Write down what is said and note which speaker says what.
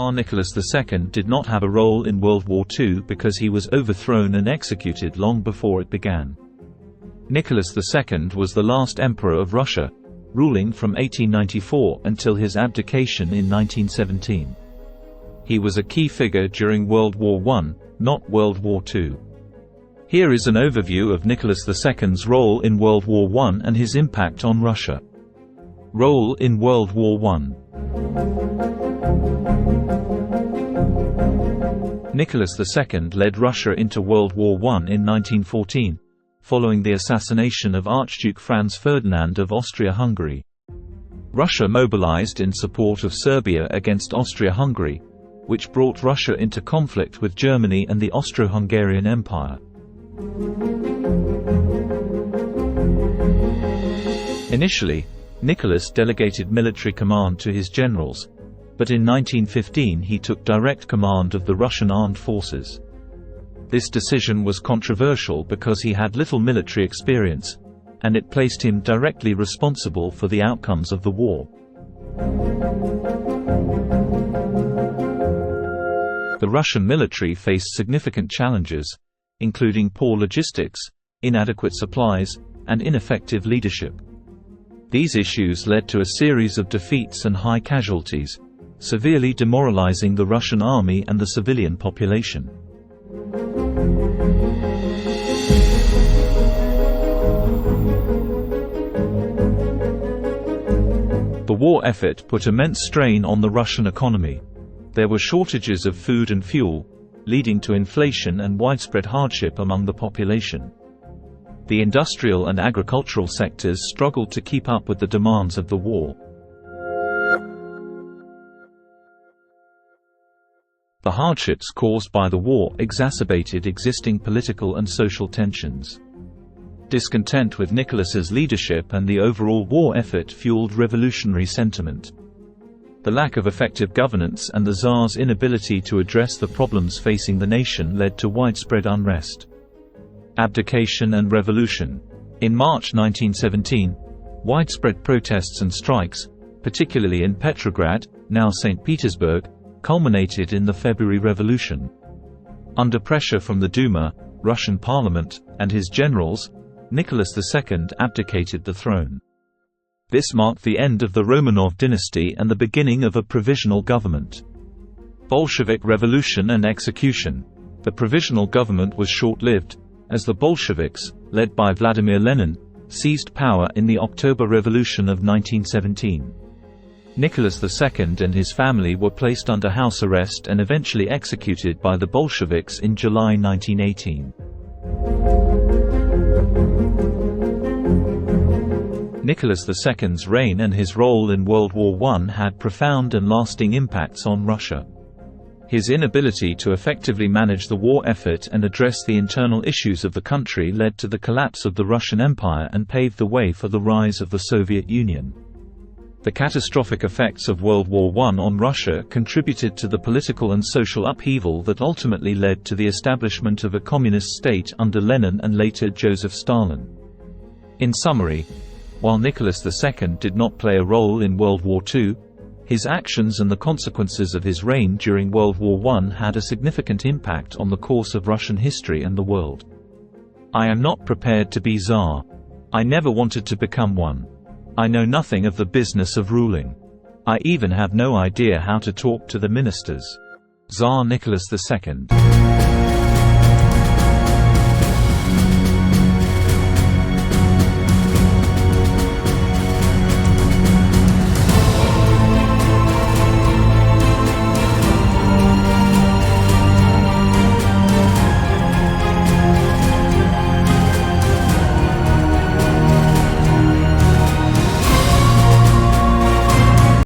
Speaker 1: Tsar Nicholas II did not have a role in World War II because he was overthrown and executed long before it began. Nicholas II was the last emperor of Russia, ruling from 1894 until his abdication in 1917. He was a key figure during World War I, not World War II. Here is an overview of Nicholas II's role in World War I and his impact on Russia. Role in World War I. Nicholas II led Russia into World War I in 1914, following the assassination of Archduke Franz Ferdinand of Austria-Hungary. Russia mobilized in support of Serbia against Austria-Hungary, which brought Russia into conflict with Germany and the Austro-Hungarian Empire. Initially, Nicholas delegated military command to his generals, but in 1915 he took direct command of the Russian armed forces. This decision was controversial because he had little military experience, and it placed him directly responsible for the outcomes of the war. The Russian military faced significant challenges, including poor logistics, inadequate supplies, and ineffective leadership. These issues led to a series of defeats and high casualties, severely demoralizing the Russian army and the civilian population. The war effort put immense strain on the Russian economy. There were shortages of food and fuel, leading to inflation and widespread hardship among the population. The industrial and agricultural sectors struggled to keep up with the demands of the war. The hardships caused by the war exacerbated existing political and social tensions. Discontent with Nicholas's leadership and the overall war effort fueled revolutionary sentiment. The lack of effective governance and the Tsar's inability to address the problems facing the nation led to widespread unrest. Abdication and revolution. In March 1917, widespread protests and strikes, particularly in Petrograd, now St. Petersburg, culminated in the February Revolution. Under pressure from the Duma, Russian parliament, and his generals, Nicholas II abdicated the throne. This marked the end of the Romanov dynasty and the beginning of a provisional government. Bolshevik revolution and execution. The provisional government was short-lived, as the Bolsheviks, led by Vladimir Lenin, seized power in the October Revolution of 1917. Nicholas II and his family were placed under house arrest and eventually executed by the Bolsheviks in July 1918. Nicholas II's reign and his role in World War I had profound and lasting impacts on Russia. His inability to effectively manage the war effort and address the internal issues of the country led to the collapse of the Russian Empire and paved the way for the rise of the Soviet Union. The catastrophic effects of World War I on Russia contributed to the political and social upheaval that ultimately led to the establishment of a communist state under Lenin and later Joseph Stalin. In summary, while Nicholas II did not play a role in World War II, his actions and the consequences of his reign during World War I had a significant impact on the course of Russian history and the world. I am not prepared to be Tsar. I never wanted to become one. I know nothing of the business of ruling. I even have no idea how to talk to the ministers. Tsar Nicholas II.